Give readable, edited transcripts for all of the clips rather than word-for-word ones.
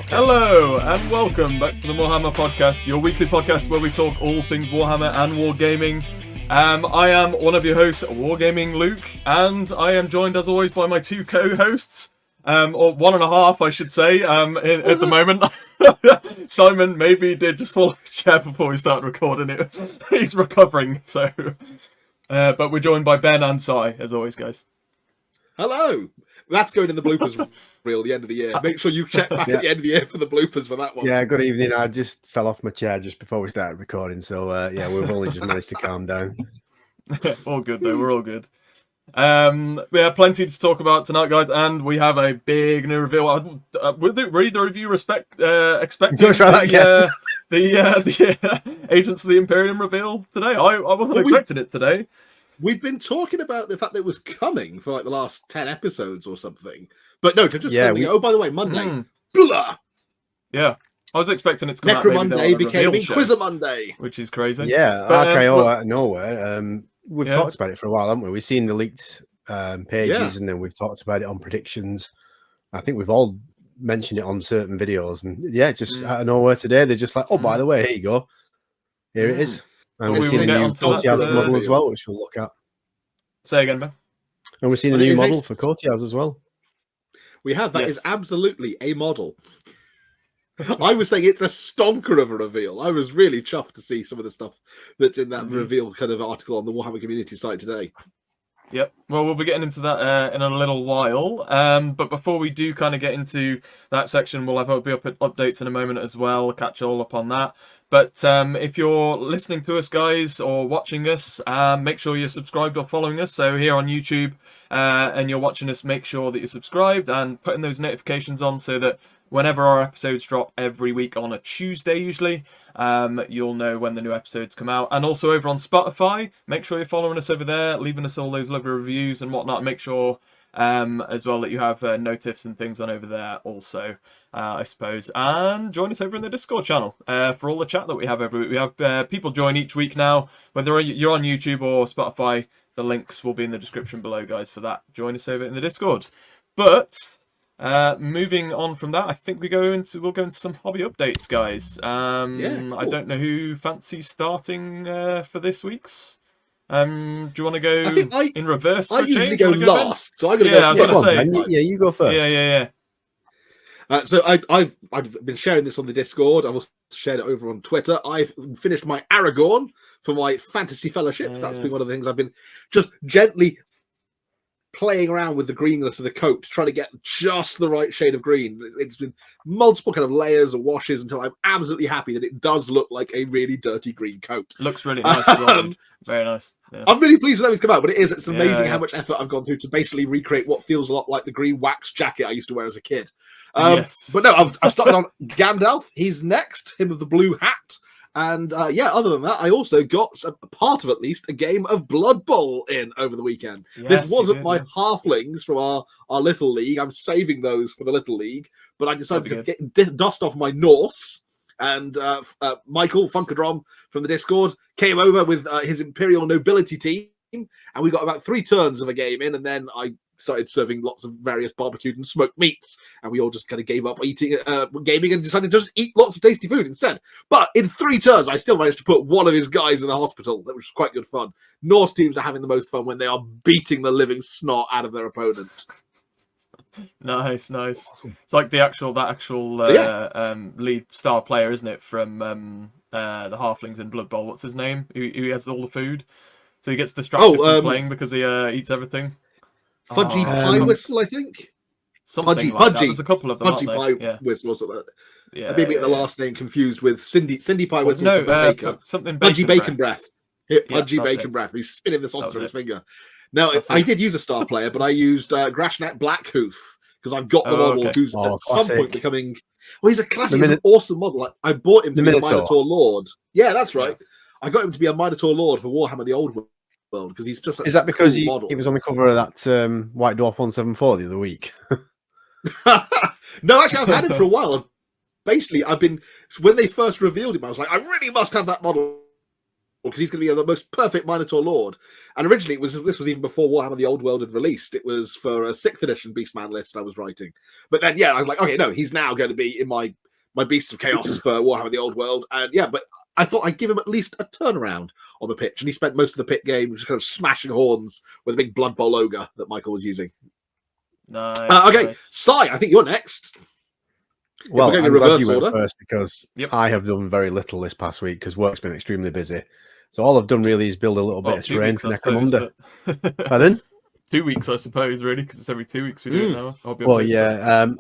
Okay. Hello and welcome back to the Morehammer podcast, your weekly podcast where we talk all things Warhammer and wargaming. I am one of your hosts, Wargaming Luke, and I am joined as always by my two co-hosts, or one and a half, I should say, at the moment. Simon maybe did just fall off his chair before we started recording it. He's recovering, so. But we're joined by Ben and Sai, as always, guys. Hello! That's going in the bloopers reel, the end of the year. Make sure you check back at the end of the year for the bloopers for that one. Yeah, good evening. I just fell off my chair just before we started recording, so we've only just managed to calm down. All good, though. We're all good. We have plenty to talk about tonight, guys, and we have a big new reveal. Would read the review expecting the Agents of the Imperium reveal today? I wasn't expecting it today. We've been talking about the fact that it was coming for like the last 10 episodes or something. But no, to just suddenly go, oh, by the way, Monday, blah! Yeah, I was expecting it to come Necro out. Monday became Inquisitor Monday. Which is crazy. Yeah, but, RKO out of nowhere. We've talked about it for a while, haven't we? We've seen the leaked pages and then we've talked about it on predictions. I think we've all mentioned it on certain videos. And just out of nowhere today, they're just like, oh, by the way, here you go. Here it is. And we've seen the new Codex model as well, which we'll look at. Say again, Ben. And we've seen a new model for Codex as well. We have. That is absolutely a model. I was saying it's a stonker of a reveal. I was really chuffed to see some of the stuff that's in that reveal kind of article on the Warhammer community site today. Yep. Well, we'll be getting into that in a little while. But before we do kind of get into that section, we'll have updates in a moment as well. Catch all up on that. But if you're listening to us, guys, or watching us, make sure you're subscribed or following us. So here on YouTube and you're watching us, make sure that you're subscribed and putting those notifications on so that whenever our episodes drop every week on a Tuesday, usually, you'll know when the new episodes come out. And also over on Spotify, make sure you're following us over there, leaving us all those lovely reviews and whatnot. Make sure as well that you have notifs and things on over there also, I suppose. And join us over in the Discord channel for all the chat that we have every week. We have people join each week now, whether you're on YouTube or Spotify. The links will be in the description below, guys, for that. Join us over in the Discord. But moving on from that, I think we'll go into some hobby updates, guys. Cool. I don't know who fancies starting for this week's. Do you want to go in reverse? I usually go last, so I'm going to go first. You go first. Yeah. So I've been sharing this on the Discord. I've also shared it over on Twitter. I've finished my Aragorn for my Fantasy Fellowship. That's been one of the things I've been just gently playing around with the greenness of the coat, trying to get just the right shade of green. It's been multiple kind of layers or washes until I'm absolutely happy that it does look like a really dirty green coat. Looks really nice. Very nice. Yeah. I'm really pleased with how it's come out, but it's amazing how much effort I've gone through to basically recreate what feels a lot like the green wax jacket I used to wear as a kid. But no, I've started on Gandalf. He's next, him of the blue hat. And other than that, I also got a part of at least a game of Blood Bowl in over the weekend. This wasn't my halflings from our little league. I'm saving those for the little league, but I decided to get dust off my Norse. And Michael Funkadrom from the Discord came over with his Imperial nobility team, and we got about 3 turns of a game in, and then I started serving lots of various barbecued and smoked meats, and we all just kind of gave up eating gaming and decided to just eat lots of tasty food instead. But in 3 turns, I still managed to put one of his guys in a hospital, which was quite good fun. Norse teams are having the most fun when they are beating the living snot out of their opponent. Nice. Awesome. It's like that actual lead star player, isn't it, from the Halflings in Blood Bowl? What's his name? Who has all the food, so he gets distracted from playing because he eats everything. Fudgy Pie Whistle, I think. Something like that. There's a couple of them, Pudgy Pie Whistle or something like that. Yeah, maybe the last name confused with Cindy Pie Whistle. No, Baker. Something Pudgy Bacon Breath. Pudgy Bacon Breath. He's spinning the sausage on his finger. No, I did use a star player, but I used Grashnak Blackhoof because I've got the model who's at some point becoming. Well, he's a classic, he's an awesome model. I bought him to be a Minotaur Lord. Yeah, that's right. I got him to be a Minotaur Lord for Warhammer the Old World because he's just. Is that because he was on the cover of that White Dwarf 174 the other week? No, actually, I've had him for a while. Basically, when they first revealed him, I was like, I really must have that model. because he's going to be the most perfect Minotaur Lord. And originally, this was even before Warhammer the Old World had released. It was for a 6th edition Beastman list I was writing. But then, I was like, okay, no, he's now going to be in my Beast of Chaos for Warhammer the Old World. And but I thought I'd give him at least a turnaround on the pitch. And he spent most of the pit game just kind of smashing horns with a big Blood Bowl ogre that Michael was using. Nice. Okay, nice. Sai, I think you're next. Well, I'm glad you went first because I have done very little this past week because work's been extremely busy. So all I've done really is build a little bit of terrain for Necromunda. Pardon? 2 weeks, I suppose, really, because it's every 2 weeks we do it now.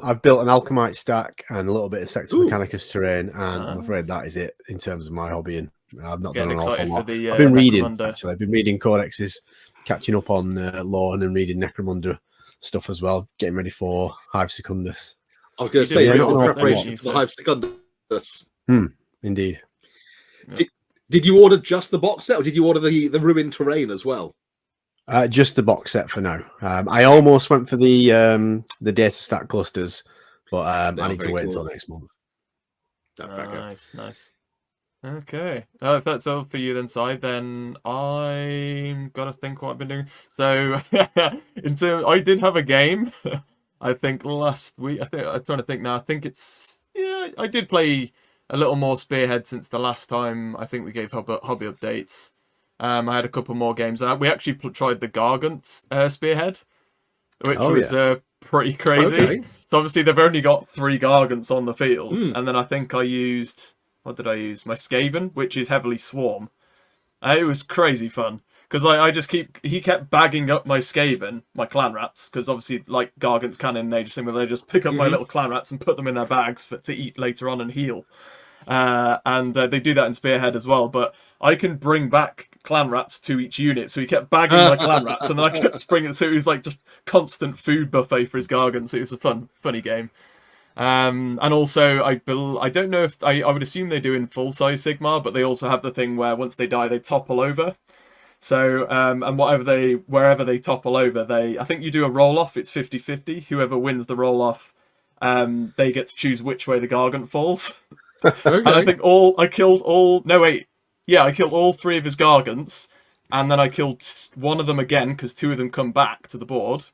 I've built an Alchemite stack and a little bit of Sector Mechanicus terrain, and I'm afraid that is it in terms of my hobbying. I've not done an awful lot. I've been reading, actually. I've been reading Codexes, catching up on law, and then reading Necromunda stuff as well, getting ready for Hive Secundus. I was going to say, preparation for the Hive Secundus. Indeed. Did you order just the box set, or did you order the ruined terrain as well? Just the box set for now. I almost went for the data stack clusters, but I need to wait until next month. Nice. Okay. If that's all for you then, Si, then I'm gonna think what I've been doing. So, I did have a game. I think last week. I'm trying to think now. I think it's I did play a little more Spearhead since the last time. I think we gave hobby updates. I had a couple more games, and we actually tried the Gargant Spearhead, which was pretty crazy. Okay. So obviously they've only got 3 Gargants on the field, and then I think I used, what did I use? My Skaven, which is heavily Swarm. It was crazy fun because he kept bagging up my Skaven, my clan rats, because obviously like Gargants can in Age of Sigmar, they just pick up my little clan rats and put them in their bags to eat later on and heal. And they do that in Spearhead as well, but I can bring back clan rats to each unit, so he kept bagging my clan rats, and then I kept bringing it, so it was like just constant food buffet for his Gargants. It was a funny game. And also, I don't know if I would assume they do in full-size Sigmar, but they also have the thing where once they die, they topple over. So, and wherever they topple over, I think you do a roll-off, it's 50-50. Whoever wins the roll-off, they get to choose which way the Gargant falls. Okay. And I killed all 3 of his Gargants, and then I killed one of them again, because 2 of them come back to the board.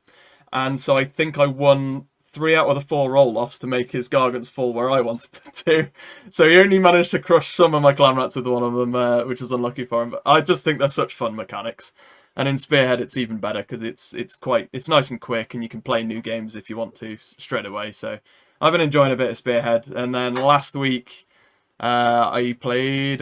And so I think I won 3 out of the 4 roll-offs to make his Gargants fall where I wanted them to. So he only managed to crush some of my clan rats with one of them, which is unlucky for him. But I just think they're such fun mechanics. And in Spearhead, it's even better, because it's nice and quick, and you can play new games if you want to straight away. So I've been enjoying a bit of Spearhead. And then last week, I played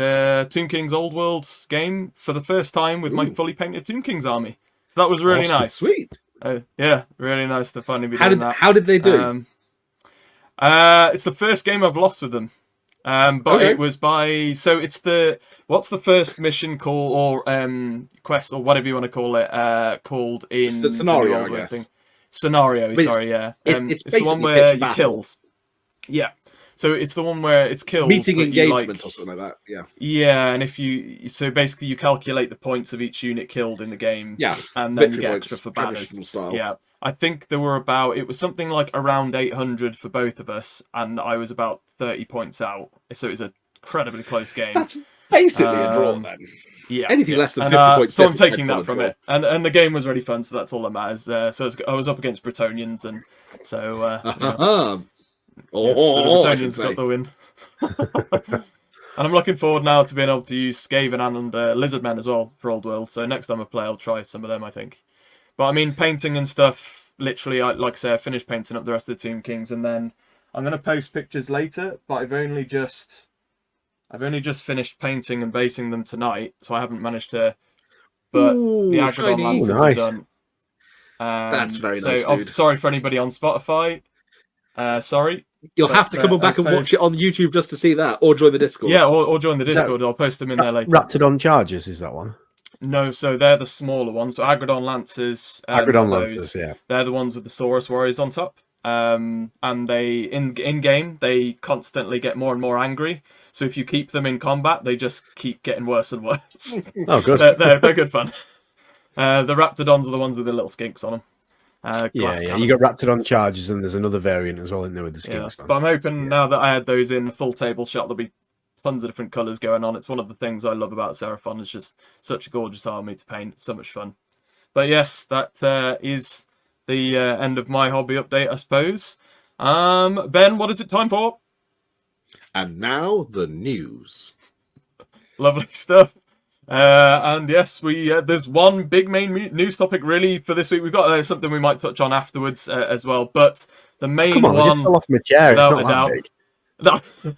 Tomb King's Old World game for the first time with my fully painted Tomb King's army. So that was really nice. Sweet. Really nice to finally be doing that. How did they do? It's the first game I've lost with them. But it was it's what's the first mission call or quest or whatever you want to call it, called in scenario, I guess. Thing. Scenario, sorry, yeah. It's the one where you kills. Yeah. So it's the one where it's kills. Meeting engagement or something like that, yeah. Yeah, and so basically you calculate the points of each unit killed in the game. Yeah. And then you get extra for banners. Yeah. I think it was something like around 800 for both of us, and I was about 30 points out. So it was an incredibly close game. That's basically a draw then. Yeah. Anything less than 50 points. So I'm taking that from it. And the game was really fun, so that's all that matters. So I was up against Bretonians, and so the Bretonians got the win. And I'm looking forward now to being able to use Skaven and Lizardmen as well for Old World. So next time I play, I'll try some of them, I think. But I mean, painting and stuff, literally, like I say, I finished painting up the rest of the Tomb Kings, and then I'm going to post pictures later, but I've only just finished painting and basing them tonight, so I haven't managed to. But the Agrodon Lancers are done. That's very nice, dude. Sorry for anybody on Spotify. Sorry. You'll have to come back and watch it on YouTube just to see that, or join the Discord. Yeah, or join the Discord. I'll post them in there later. Raptidon Chargers, is that one? No, so they're the smaller ones. So Agrodon Lancers. Lancers, yeah. They're the ones with the Saurus Warriors on top. And they in game they constantly get more and more angry. So if you keep them in combat, they just keep getting worse and worse. Oh, good. They're good fun. The Raptidons are the ones with the little skinks on them. Yeah. You got Raptidon Chargers, and there's another variant as well in there with the skinks on. But I'm hoping now that I had those in full table shot, they'll be tons of different colours going on. It's one of the things I love about Seraphon. It's just such a gorgeous army to paint. It's so much fun. But yes, that is the end of my hobby update, I suppose. Ben, what is it time for? And now the news. Lovely stuff. And yes, there's one big main news topic really for this week. We've got something we might touch on afterwards as well. But the main one, I just fell off my chair. without It's a not doubt, that big.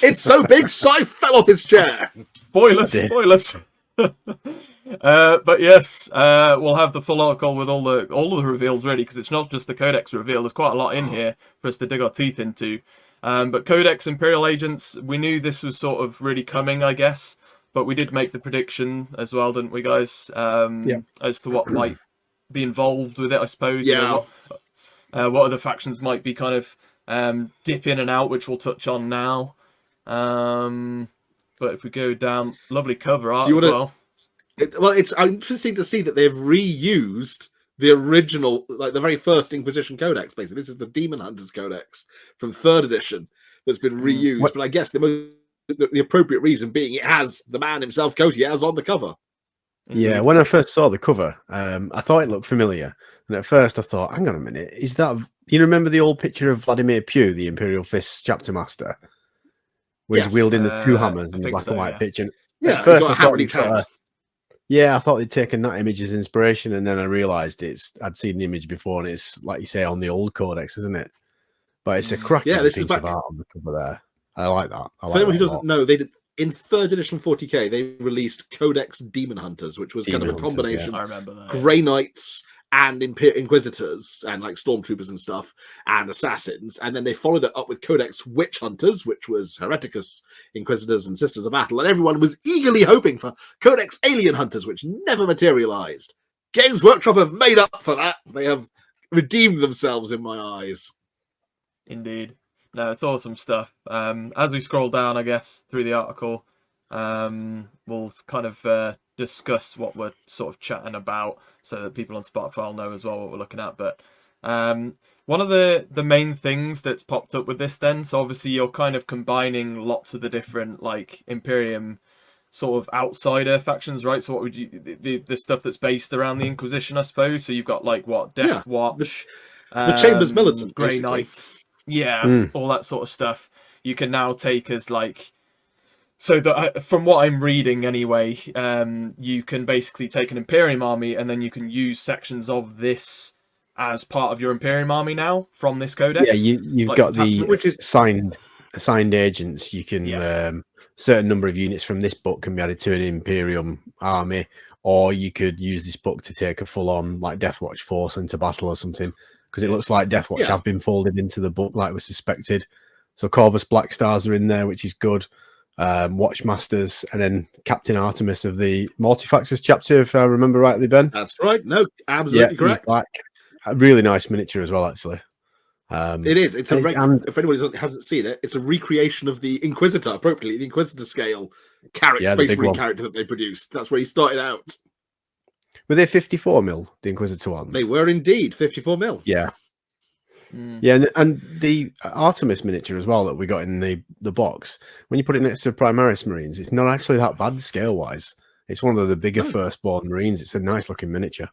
It's so big, Cy fell off his chair. Spoilers. But yes, we'll have the full article with all of the reveals ready, because it's not just the Codex reveal. There's quite a lot in here for us to dig our teeth into. But Codex, Imperial Agents, we knew this was sort of really coming, I guess. But we did make the prediction as well, didn't we, guys? As to what might be involved with it, I suppose. Yeah. What other factions might be kind of dip in and out, which we'll touch on now. But if we go down, lovely cover art as well. It's interesting to see that they've reused the original, like the very first Inquisition Codex, basically. This is the Demon Hunters Codex from 3rd edition that's been reused. But I guess the appropriate reason being it has the man himself, Cotiaz, on the cover. Yeah, when I first saw the cover, I thought it looked familiar. And at first I thought, hang on a minute, is that... You remember the old picture of Vladimir Pugh, the Imperial Fists chapter master? Where he's wielding the 2 hammers in the black and white picture. Yeah, at first I thought I thought they'd taken that image as inspiration, and then I realised I'd seen the image before, and it's, like you say, on the old Codex, isn't it? But it's a cracking piece of art on the cover there. I like that. For anyone who doesn't know, they did in 3rd edition 40k. They released Codex Demon Hunters, which was kind of a combination. I remember that. Grey Knights and Inquisitors and like Stormtroopers and stuff and Assassins, and then they followed it up with Codex Witch Hunters, which was Hereticus, Inquisitors, and Sisters of Battle, and everyone was eagerly hoping for Codex Alien Hunters, which never materialized. Games Workshop have made up for that. They have redeemed themselves in my eyes. Indeed. No, it's awesome stuff. As we scroll down, I guess, through the article, we'll kind of discuss what we're sort of chatting about so that people on Spotify know as well what we're looking at. But one of the main things that's popped up with this then, so obviously you're kind of combining lots of the different like Imperium sort of outsider factions, right? So what would you... The stuff that's based around the Inquisition, I suppose. So you've got like what? Deathwatch. The Chambers Militant, Grey basically. Knights. Yeah, all that sort of stuff. You can now take as like... So that from what I'm reading anyway, you can basically take an Imperium army and then you can use sections of this as part of your Imperium army now from this Codex. Yeah, you've like got the which is assigned agents. You can certain number of units from this book can be added to an Imperium army, or you could use this book to take a full-on like Deathwatch force into battle or something. Because it looks like Deathwatch have been folded into the book like was suspected. So Corvus Black Stars are in there, which is good. Watchmasters, and then Captain Artemis of the Multifaxers chapter, if I remember rightly, Ben. That's right. No, absolutely correct. A really nice miniature as well, actually. It is. It's if anyone hasn't seen it, it's a recreation of the Inquisitor, appropriately, the Inquisitor scale character, Space Marine character that they produced. That's where he started out. Were they 54 mil, the Inquisitor ones? They were indeed 54 mil. Yeah. Yeah, and the Artemis miniature as well that we got in the box, when you put it next to Primaris Marines, it's not actually that bad scale-wise. It's one of the bigger firstborn Marines. It's a nice-looking miniature.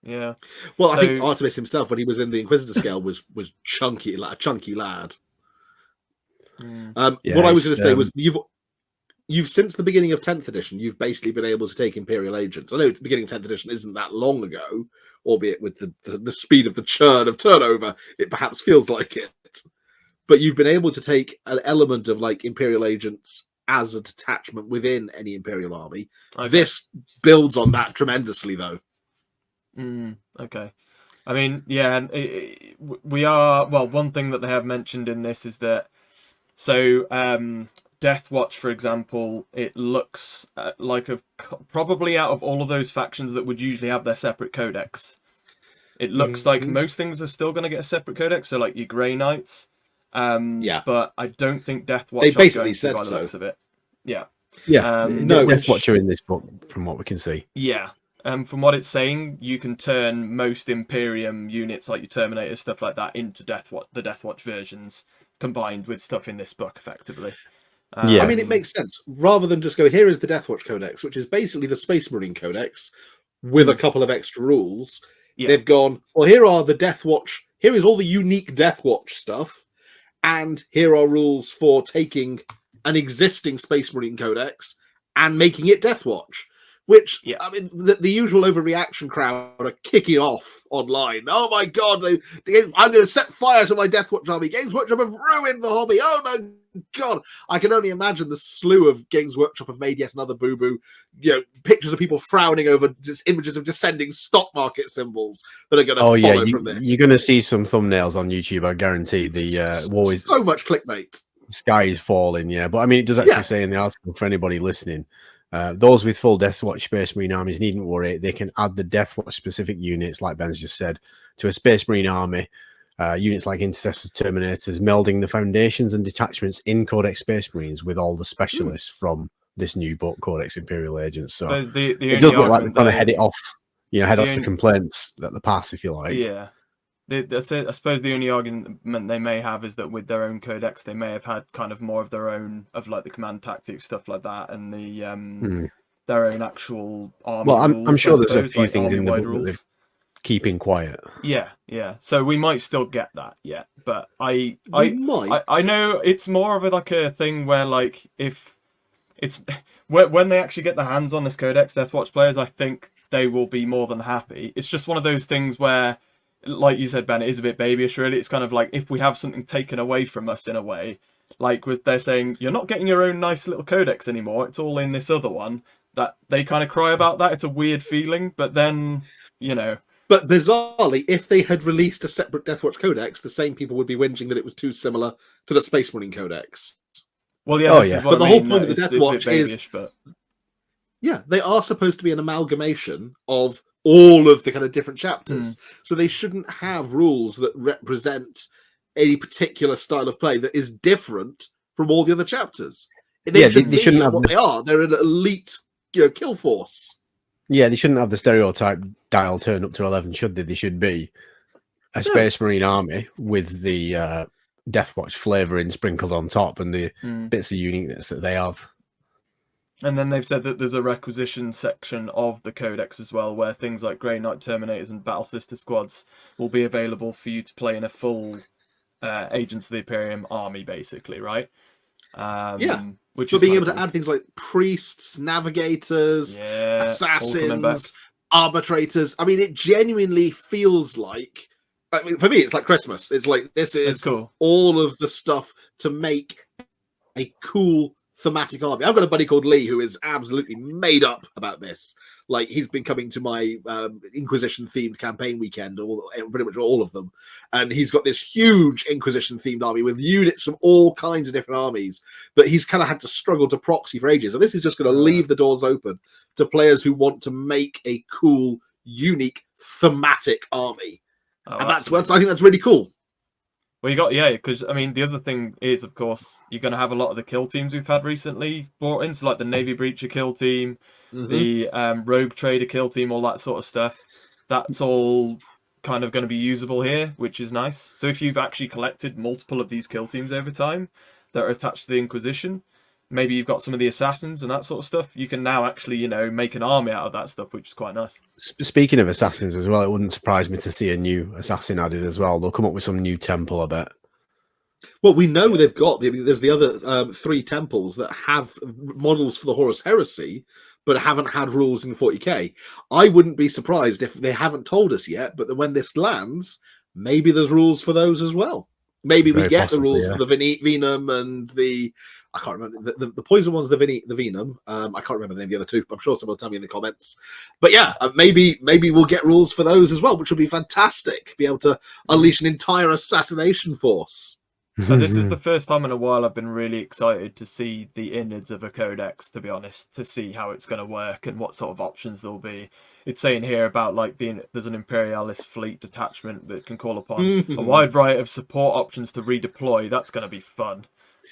Yeah. Well, I think Artemis himself, when he was in the Inquisitor scale, was chunky, like a chunky lad. What I was going to say was you've since the beginning of 10th edition, you've basically been able to take Imperial Agents. I know the beginning of 10th edition isn't that long ago, albeit with the speed of the churn of turnover, it perhaps feels like it. But you've been able to take an element of like Imperial Agents as a detachment within any Imperial army. Okay. This builds on that tremendously, though. Okay. I mean, yeah, we are... Well, one thing that they have mentioned in this is that... So, Deathwatch, for example, it looks like probably out of all of those factions that would usually have their separate codex, it looks like most things are still going to get a separate codex. So, like your Grey Knights, but I don't think Deathwatch. They basically said by the so. looks of it. Yeah. No, Deathwatch are in this book, from what we can see. Yeah. From what it's saying, you can turn most Imperium units, like your Terminator, stuff like that, into the Deathwatch versions. combined with stuff in this book, effectively. Yeah. I mean, it makes sense. Rather than just go, here is the Deathwatch Codex, which is basically the Space Marine Codex with a couple of extra rules. Yeah. They've gone, well, here are the Deathwatch. Here is all the unique Deathwatch stuff. And here are rules for taking an existing Space Marine Codex and making it Deathwatch. Which, I mean, the usual overreaction crowd are kicking off online. Oh my God, I'm going to set fire to my Deathwatch army. Games Workshop have ruined the hobby. Oh no, God. I can only imagine the slew of Games Workshop have made yet another boo-boo. You know, pictures of people frowning over just images of descending stock market symbols that are going to follow from this. You're going to see some thumbnails on YouTube, I guarantee. So much clickbait. The sky is falling, yeah. But I mean, it does actually say in the article, for anybody listening, those with full Deathwatch Space Marine armies needn't worry. They can add the Deathwatch specific units, like Ben's just said, to a Space Marine army. Units like Intercessors, Terminators, melding the foundations and detachments in Codex Space Marines with all the specialists from this new book, Codex Imperial Agents. So it does look like they're trying to head it off, head off the complaints at the pass, if you like. Yeah. I suppose the only argument they may have is that with their own codex, they may have had kind of more of their own, of like the command tactics, stuff like that, and the their own actual army. Well, I'm sure there's a few like things in the book that they're keeping quiet. Yeah. So we might still get that, but I might. I know it's more of a thing where like if it's when they actually get their hands on this codex, Deathwatch players, I think they will be more than happy. It's just one of those things where, like you said, Ben, it is a bit babyish, really. It's kind of like if we have something taken away from us in a way, like they're saying, you're not getting your own nice little codex anymore, it's all in this other one, that they kind of cry about that. It's a weird feeling, but then, But bizarrely, if they had released a separate Deathwatch Codex, the same people would be whinging that it was too similar to the Space Marine Codex. Well, yeah, but the whole point of the Deathwatch is... Yeah, they are supposed to be an amalgamation of all of the kind of different chapters. So they shouldn't have rules that represent any particular style of play that is different from all the other chapters. They shouldn't have what they are. They're an elite, kill force. Yeah, they shouldn't have the stereotype dial turn up to 11, should they? They should be a Space Marine army with the Deathwatch flavouring sprinkled on top and the bits of uniqueness that they have. And then they've said that there's a requisition section of the Codex as well, where things like Grey Knight Terminators and Battle Sister Squads will be available for you to play in a full Agents of the Imperium army, basically, right? Which is being able to add things like priests, navigators, assassins, arbitrators. I mean, it genuinely feels like, I mean, for me, it's like Christmas. It's like, this is cool. All of the stuff to make a cool thematic army. I've got a buddy called Lee who is absolutely made up about this. Like, he's been coming to my Inquisition themed campaign weekend, pretty much all of them, and he's got this huge Inquisition themed army with units from all kinds of different armies that he's kind of had to struggle to proxy for ages. And this is just going to leave the doors open to players who want to make a cool, unique, thematic army. And I think that's really cool. Well, because I mean, the other thing is, of course, you're going to have a lot of the kill teams we've had recently brought in, so like the Navy Breacher kill team, the Rogue Trader kill team, all that sort of stuff. That's all kind of going to be usable here, which is nice. So if you've actually collected multiple of these kill teams over time that are attached to the Inquisition, maybe you've got some of the assassins and that sort of stuff, you can now actually, make an army out of that stuff, which is quite nice. Speaking of assassins as well, it wouldn't surprise me to see a new assassin added as well. They'll come up with some new temple, I bet. Well, we know they've got, there's the other 3 temples that have models for the Horus Heresy, but haven't had rules in 40k. I wouldn't be surprised if they haven't told us yet, but when this lands, maybe there's rules for those as well. Maybe we get the rules for the Venum and the... I can't remember the poison one's the Venum. I can't remember the name of the other 2. I'm sure someone will tell me in the comments. But yeah, maybe we'll get rules for those as well, which would be fantastic. Be able to unleash an entire assassination force. And this is the first time in a while I've been really excited to see the innards of a codex, to be honest, to see how it's going to work and what sort of options there'll be. It's saying here about there's an Imperialist fleet detachment that can call upon a wide variety of support options to redeploy. That's going to be fun.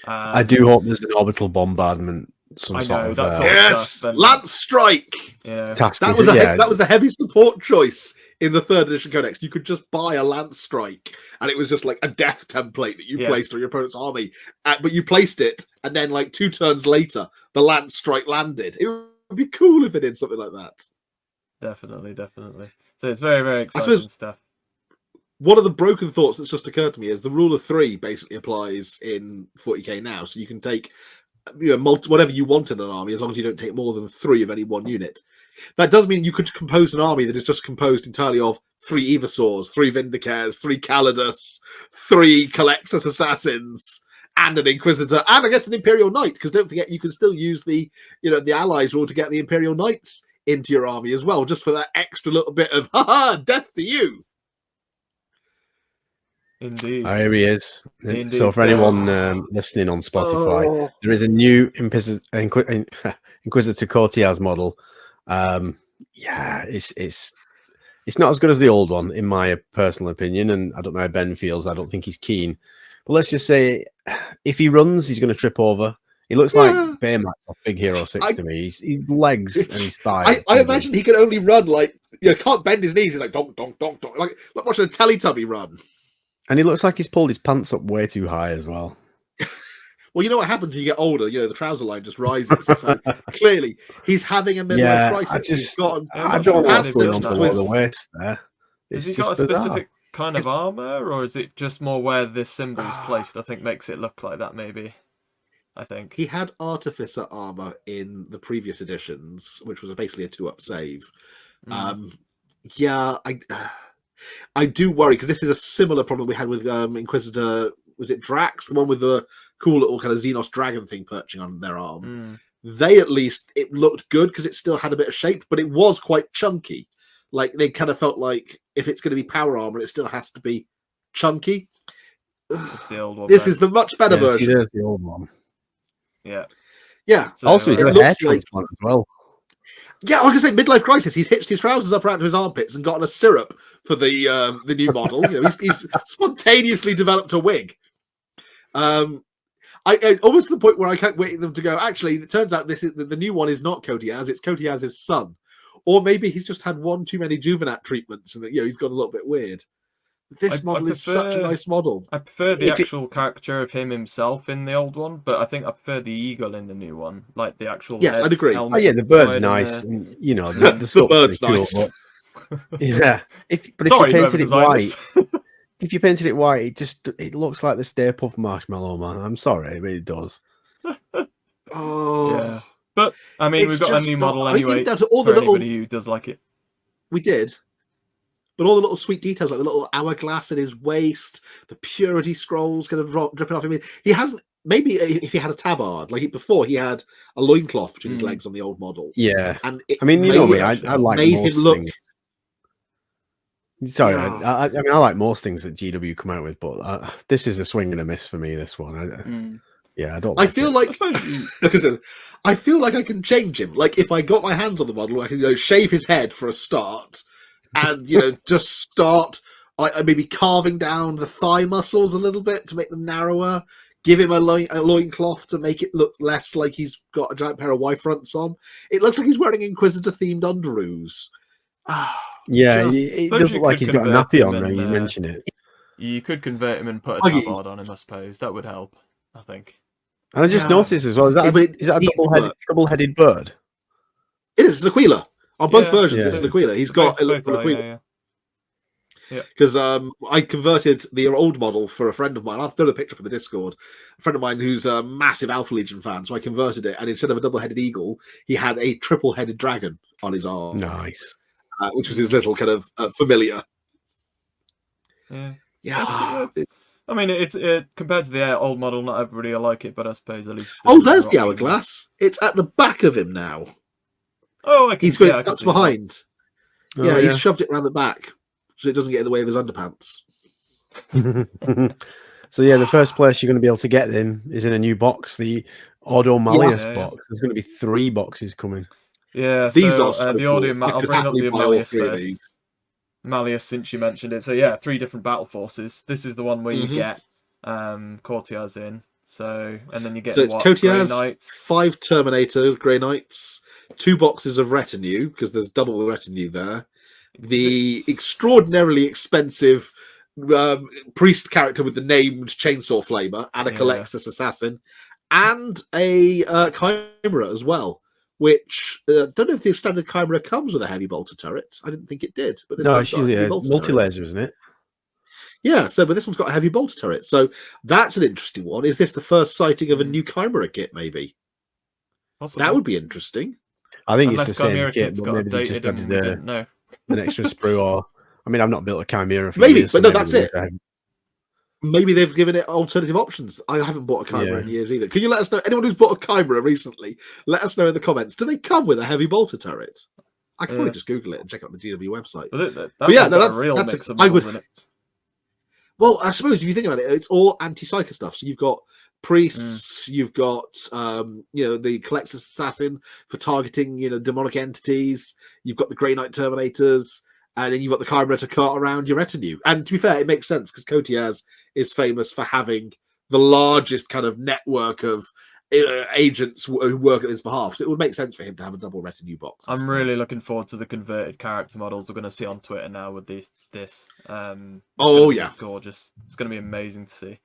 I do hope there's an orbital bombardment some sort of stuff, Lance Strike. Yeah, task. That was a heavy support choice in the 3rd edition Codex. You could just buy a Lance Strike, and it was just like a death template that you placed on your opponent's army. But you placed it, and then like 2 turns later, the Lance Strike landed. It would be cool if they did something like that. Definitely. So it's very, very exciting stuff. One of the broken thoughts that's just occurred to me is the rule of 3 basically applies in 40k now. So you can take whatever you want in an army, as long as you don't take more than 3 of any one unit. That does mean you could compose an army that is just composed entirely of 3 Evasaurs, 3 Vindicares, 3 Calidus, 3 Calexus Assassins, and an Inquisitor, and I guess an Imperial Knight, because don't forget you can still use the Allies rule to get the Imperial Knights into your army as well, just for that extra little bit of death to you. Indeed. Here he is. Indeed. So for anyone listening on Spotify, there is a new Inquisitor Courtiers model. It's not as good as the old one, in my personal opinion, and I don't know how Ben feels. I don't think he's keen. But let's just say, if he runs, he's going to trip over. He looks like Baymax off Big Hero 6 to me. His legs and his thighs. I imagine he can only run like, can't bend his knees. He's like, donk, donk, donk, donk. Like watching a Teletubby run. And he looks like he's pulled his pants up way too high as well. Well, you know what happens when you get older? The trouser line just rises. So clearly, he's having a midlife crisis. I don't know what's going on below the waist there. Has he got a specific kind of armor, or is it just more where this symbol is placed? I think makes it look like that, maybe. I think he had Artificer armor in the previous editions, which was basically a 2-up save. I do worry, because this is a similar problem we had with Inquisitor. Was it Drax, the one with the cool little kind of Xenos dragon thing perching on their arm? They, at least, it looked good because it still had a bit of shape, but it was quite chunky. Like, they kind of felt like if it's going to be power armor, it still has to be chunky. It's the old one. This is the much better version. There's the old one. Yeah. So, also, he's got a hair transplant as well. Yeah, I was going to say midlife crisis. He's hitched his trousers up around to his armpits and gotten a syrup for the new model. He's spontaneously developed a wig. I almost to the point where I can't wait for them to go. Actually, it turns out the new one is not Cotiaz. It's Cotiaz's son, or maybe he's just had one too many Juvenat treatments and he's gone a little bit weird. This model is such a nice model. I prefer the actual caricature of him himself in the old one, but I think I prefer the eagle in the new one, like the actual. Yes, I'd agree. Oh yeah, the bird's nice. And, the bird's nice. Yeah, if you painted it white, if you painted it white, it looks like the Stay Puft Marshmallow Man. I'm sorry, but it does. Yeah, but I mean, we've got a new model anyway. Down to all the anybody who does like it, we did. But all the little sweet details, like the little hourglass at his waist, the purity scrolls kind of dripping off him. He hasn't. Maybe if he had a tabard, like before, he had a loincloth between his legs on the old model. Yeah, and I mean, you know me, I like most things. Sorry, I mean, I like most things that GW come out with, but this is a swing and a miss for me. This one, yeah, I don't. I feel like I feel like I can change him. Like if I got my hands on the model, I can shave his head for a start. And just start maybe carving down the thigh muscles a little bit to make them narrower. Give him a loincloth to make it look less like he's got a giant pair of Y-fronts on. It looks like he's wearing Inquisitor-themed underoos. Yeah, it does look like he's got a nappy on now. You mention it. You could convert him and put a tabard on him, I suppose. That would help, I think. And I just noticed as well, is that a double-headed bird? It is, it's an Aquila. On both versions, it's an Aquila. He's got an Aquila. Because I converted the old model for a friend of mine. I've thrown a picture up in the Discord. A friend of mine who's a massive Alpha Legion fan, so I converted it. And instead of a double-headed eagle, he had a triple-headed dragon on his arm. Nice. Which was his little kind of familiar. Yeah. I mean, it's compared to the old model, not everybody will like it, but I suppose at least... there's the hourglass. It's at the back of him now. Oh, he's got it cuts behind. He's shoved it around the back so it doesn't get in the way of his underpants. So the first place you're going to be able to get them is in a new box, the Ordo Malleus box. There's going to be 3 boxes coming. Yeah, these are the Ordo. I'll bring up the Malleus first. Malleus, since you mentioned it. So 3 different battle forces. This is the one where you get Courtiers in. So, and then you get So it's Grey Cotias, Knights, 5 Terminators, Grey Knights, 2 boxes of retinue because there's double the retinue there. The extraordinarily expensive priest character with the named chainsaw flamer and a Colexus assassin, and a Chimera as well. Which don't know if the standard Chimera comes with a heavy bolter turret. I didn't think it did, but this one's got a heavy bolter multi-laser, isn't it? Yeah, but this one's got a heavy bolter turret. So that's an interesting one. Is this the first sighting of a new Chimera kit? Maybe possibly. That would be interesting. I think it's the same kit, but maybe they just added an extra sprue. Or I mean, I've not built a Chimera for years, but no, that's it. Maybe they've given it alternative options. I haven't bought a Chimera in years either. Can you let us know? Anyone who's bought a Chimera recently, let us know in the comments. Do they come with a heavy bolter turret? I can probably just Google it and check out the GW website. That's mix of models, isn't it? Well, I suppose if you think about it, it's all anti-psyker stuff. So you've got priests, you've got the Colexus assassin for targeting demonic entities. You've got the Grey Knight Terminators. And then you've got the Chimera to cart around your retinue. And to be fair, it makes sense because Cotias is famous for having the largest kind of network of agents who work at his behalf. So it would make sense for him to have a double retinue box. I'm really looking forward to the converted character models we're going to see on Twitter now with this. Gorgeous. It's going to be amazing to see.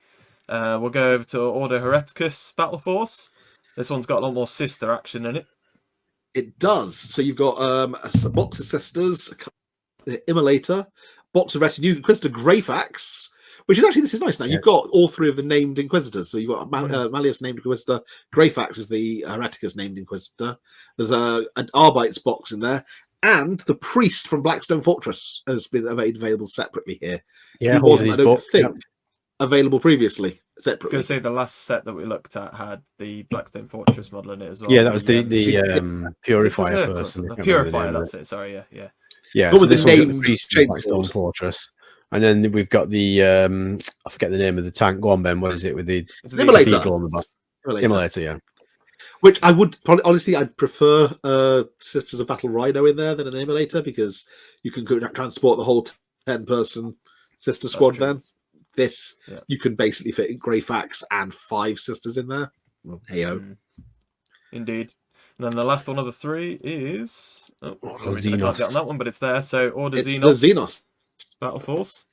We'll go over to Ordo Hereticus Battle Force. This one's got a lot more sister action in it. It does. So you've got a box of sisters, Immolator, box of retinue, Inquisitor Greyfax, which is actually, this is nice now. You've got all 3 of the named Inquisitors. So you've got Malleus named Inquisitor, Greyfax is the Hereticus named Inquisitor. There's an Arbites box in there, and the Priest from Blackstone Fortress has been made available separately here. Yeah, he wasn't, I don't think, available previously separately. I was going to say the last set that we looked at had the Blackstone Fortress model in it as well. Yeah, that was the Purifier person. The Purifier, that's it. Sorry, yeah. Yeah, so this one's got the Priest from Blackstone Fortress. And then we've got the I forget the name of the tank. Go on, Ben. What is it with the Immolator on the back? Immolator, yeah. Which I would probably, honestly, I'd prefer Sisters of Battle Rhino in there than an Immolator because you can transport the whole 10-person sister squad. Then you can basically fit in Greyfax and 5 sisters in there. Well, heyo. Indeed. And then the last one of the 3 is Xenos. I can't get on that one, but it's there. So Order it's Xenos. The Xenos Battle Force.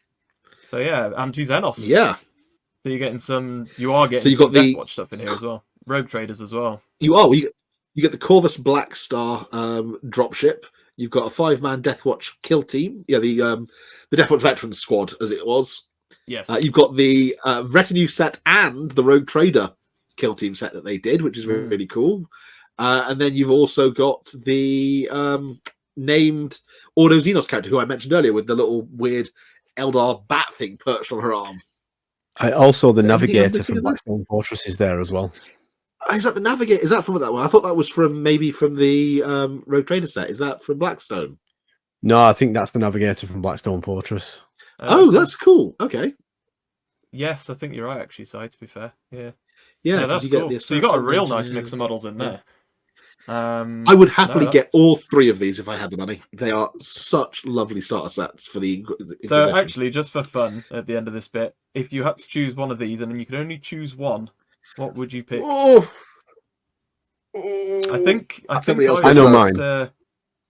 So yeah, anti-Xenos. Yeah. So you're getting some. You are getting. So you've some got the Deathwatch stuff in here as well. Rogue Traders as well. You are. You get the Corvus Black Star dropship. You've got a 5-man Deathwatch kill team. Yeah, the Deathwatch Veterans Squad, as it was. Yes. You've got the retinue set and the Rogue Trader kill team set that they did, which is really, really cool. And then you've also got the named Ordo Xenos character, who I mentioned earlier, with the little weird Eldar bat thing perched on her arm. Also, the Navigator from Blackstone Fortress is there as well. Is that the Navigator? Is that from that one? I thought that was from the Rogue Trader set. Is that from Blackstone? No, I think that's the Navigator from Blackstone Fortress. Oh, that's cool. Okay. Yes, I think you're right, actually, Si, to be fair. Yeah, that's cool. So you got a real nice mix of models in there. I would happily get all 3 of these if I had the money. They are such lovely starter sets for the Inquisition. So actually, just for fun, at the end of this bit, if you had to choose one of these and then you could only choose one, what would you pick? I know mine.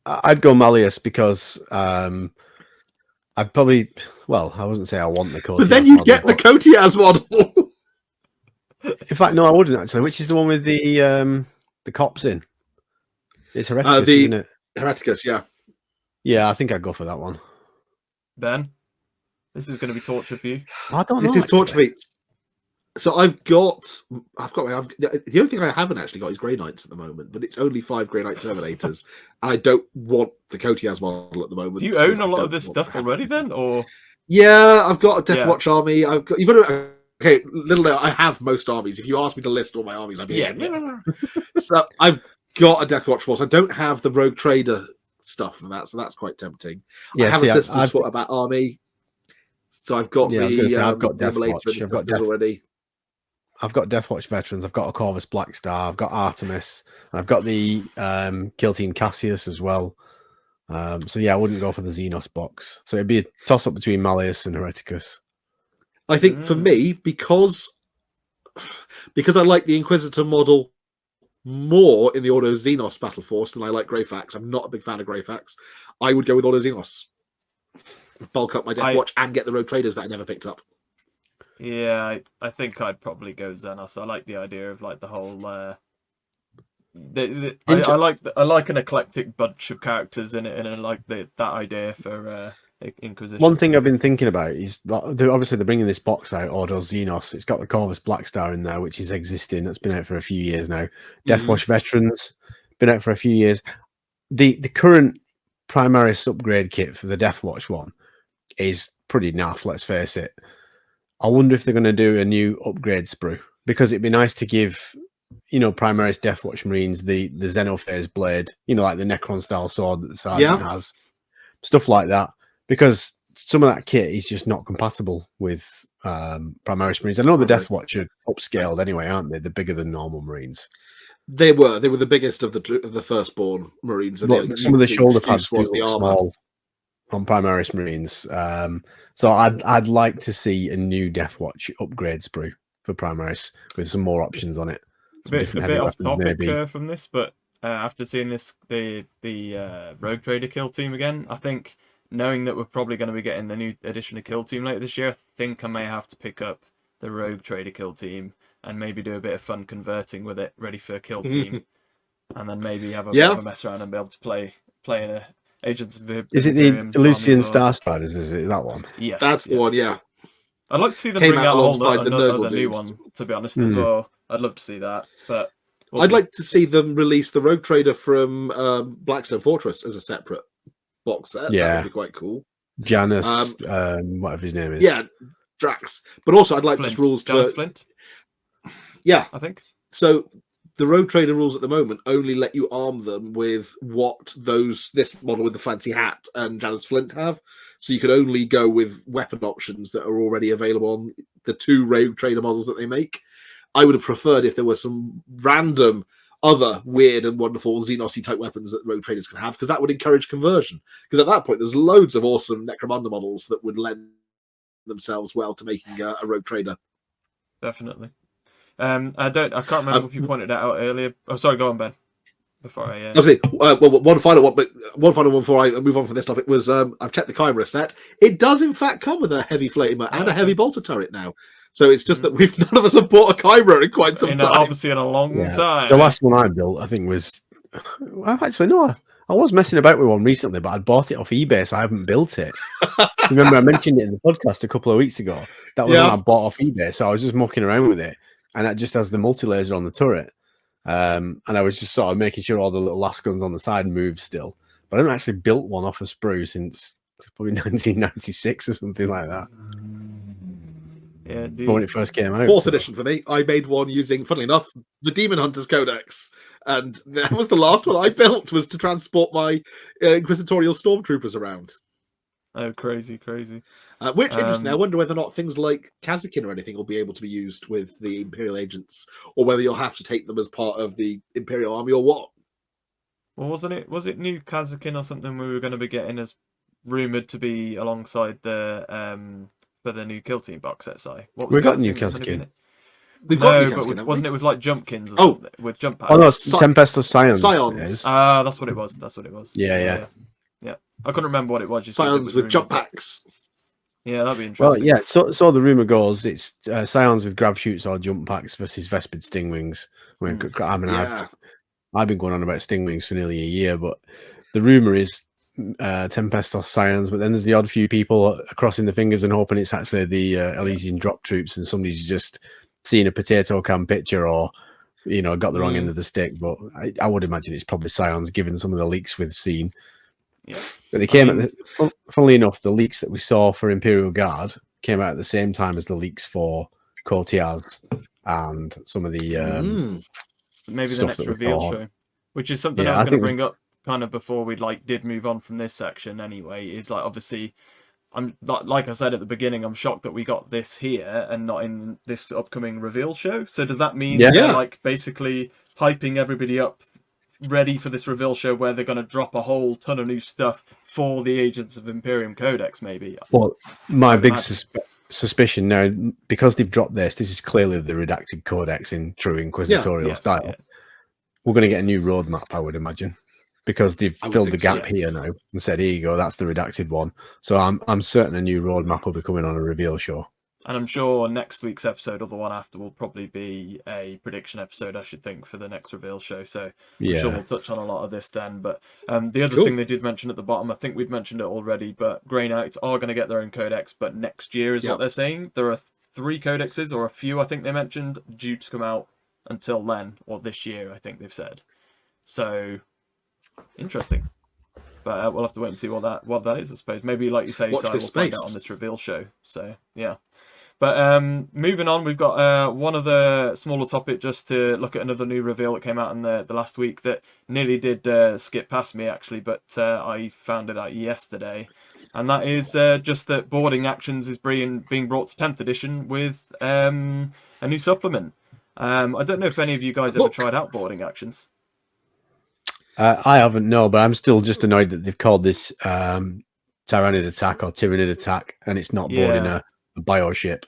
I'd go Malleus because I'd probably, I wouldn't say I want the Cotias. But then you'd get the Cotias model. In fact, no, I wouldn't actually. Which is the one with the cops in? It's Hereticus, isn't it? Hereticus, yeah. Yeah, I think I'd go for that one. Ben, this is going to be torture for you. I don't know. This is torture for me. So I've got the only thing I haven't actually got is Grey Knights at the moment, but it's only 5 Grey Knight Terminators. I don't want the Cotias model at the moment. Do you own a lot of this stuff already then, or? Yeah, I've got a Deathwatch army. You've got to. Okay, little note, I have most armies. If you ask me to list all my armies, I'd be So I've got a Deathwatch force. I don't have the Rogue Trader stuff for that, so that's quite tempting. I have a Sisters for about army. So I've got I've got Deathwatch. I've got already. I've got Deathwatch Veterans. I've got a Corvus Black Star. I've got Artemis. And I've got the Kill Team Cassius as well. So yeah, I wouldn't go for the Xenos box. So it'd be a toss up between Malleus and Hereticus. I think for me, because because I like the Inquisitor model more in the Auto Xenos Battle Force than I like Greyfax. I'm not a big fan of Greyfax. I would go with Auto Xenos. Bulk up my Deathwatch and get the Rogue Traders that I never picked up. Yeah, I think I'd probably go Xenos. I like the idea of like the whole. I like an eclectic bunch of characters in it, and I like that idea for Inquisition. One thing I've been thinking about is that obviously they're bringing this box out, Ordo Xenos. It's got the Corvus Blackstar in there, which is existing. That's been out for a few years now. Deathwatch Veterans, been out for a few years. The current Primaris upgrade kit for the Deathwatch one is pretty naff, let's face it. I wonder if they're going to do a new upgrade sprue, because it'd be nice to give, Primaris Deathwatch Marines the Xenophase blade, like the Necron style sword that the Sergeant has, stuff like that. Because some of that kit is just not compatible with Primaris Marines. I know the Deathwatch are upscaled anyway, aren't they? They're bigger than normal Marines. They were the biggest of the firstborn Marines. And some of the shoulder pads do look small on Primaris Marines. So I'd like to see a new Deathwatch upgrade sprue for Primaris with some more options on it. A bit off topic from this, but after seeing the Rogue Trader kill team again, I think, knowing that we're probably going to be getting the new edition of Kill Team later this year, I think I may have to pick up the Rogue Trader Kill Team and maybe do a bit of fun converting with it, ready for Kill Team, and then maybe have a bit of a mess around and be able to play in a Agents of Imperium. Is it the Elysian Star Striders? Is it that one? Yes, that's the one. Yeah, I'd like to see them bring out another new one. To be honest, as well, I'd love to see that. But I'd like to see them release the Rogue Trader from Blackstone Fortress as a separate box set. Yeah, that would be quite cool. Janus, whatever his name is. Yeah, Drax. But also, I'd like Flint. just rules Janus to. Flint. Yeah, I think so. The Rogue Trader rules at the moment only let you arm them with what this model with the fancy hat and Janus Flint have. So you can only go with weapon options that are already available on the 2 Rogue Trader models that they make. I would have preferred if there were some random other weird and wonderful Xenos-y type weapons that Rogue Traders can have, because that would encourage conversion. Because at that point, there's loads of awesome Necromunda models that would lend themselves well to making a Rogue Trader. Definitely. I can't remember if you pointed that out earlier. Oh, sorry, go on, Ben. Before I one final one before I move on from this topic was I've checked the Chimera set. It does in fact come with a heavy flamer and a heavy bolter turret now. So it's just that none of us have bought a Chimera in quite some time. Obviously in a long time. The last one I built, I think, was actually no. I was messing about with one recently, but I'd bought it off eBay, so I haven't built it. Remember, I mentioned it in the podcast a couple of weeks ago. That was one I bought off eBay, so I was just mucking around with it. And that just has the multi-laser on the turret. And I was just sort of making sure all the little last guns on the side move still. But I haven't actually built one off a sprue since probably 1996 or something like that. Yeah, when it first came out. 4th edition for me. I made one using, funnily enough, the Demon Hunter's Codex. And that was the last one I built, was to transport my Inquisitorial Stormtroopers around. Oh, crazy. Which, interesting, I wonder whether or not things like Kazakin or anything will be able to be used with the Imperial Agents, or whether you'll have to take them as part of the Imperial Army or what. Well, was it new Kazakin or something we were going to be getting as rumoured to be alongside the for the new Kill Team box set, Si? We got new Kazakin. We've got new Kazakin, but wasn't it with like jumpkins or something? With jump packs? Oh no, Tempestus Scions. Scions. That's what it was. Yeah. I couldn't remember what it was. Scions with jump packs. Yeah, that'd be interesting. Well, yeah. So the rumor goes it's Scions with grab shoots or jump packs versus Vespid Stingwings. I've been going on about Stingwings for nearly a year, but the rumor is Tempestos Scions. But then there's the odd few people crossing the fingers and hoping it's actually the Elysian drop troops, and somebody's just seen a potato can picture or got the wrong end of the stick. But I would imagine it's probably Scions, given some of the leaks we've seen. Yeah, but they came funnily enough, the leaks that we saw for Imperial Guard came out at the same time as the leaks for Courtiers and some of the maybe the next reveal show, which is something I was going to bring up kind of before we did move on from this section anyway. Is obviously, I'm like I said at the beginning, I'm shocked that we got this here and not in this upcoming reveal show. So does that mean they're basically hyping everybody up, ready for this reveal show where they're going to drop a whole ton of new stuff for the Agents of Imperium Codex, maybe? Well, my big suspicion now, because they've dropped this is clearly the redacted codex in true inquisitorial style. Yeah. We're going to get a new roadmap, I would imagine, because they've filled the gap here now and said, here you go, that's the redacted one. So I'm certain a new roadmap will be coming on a reveal show. And I'm sure next week's episode or the one after will probably be a prediction episode, I should think, for the next reveal show. So I'm sure we'll touch on a lot of this then. But the other thing they did mention at the bottom, I think we'd mentioned it already, but Grey Knights are going to get their own codex, but next year is what they're saying. There are 3 codexes, or a few, I think they mentioned, due to come out until then, or this year, I think they've said. So, interesting. But we'll have to wait and see what that is, I suppose. Maybe, like you say, we'll find out on this reveal show. So, yeah. But moving on, we've got one other smaller topic just to look at another new reveal that came out in the last week that nearly did skip past me, actually, but I found it out yesterday. And that is just that Boarding Actions is being brought to 10th edition with a new supplement. I don't know if any of you guys ever tried out Boarding Actions. I haven't, no, but I'm still just annoyed that they've called this Tyrannid Attack or Tyrannid Attack, and it's not boarding a bioship.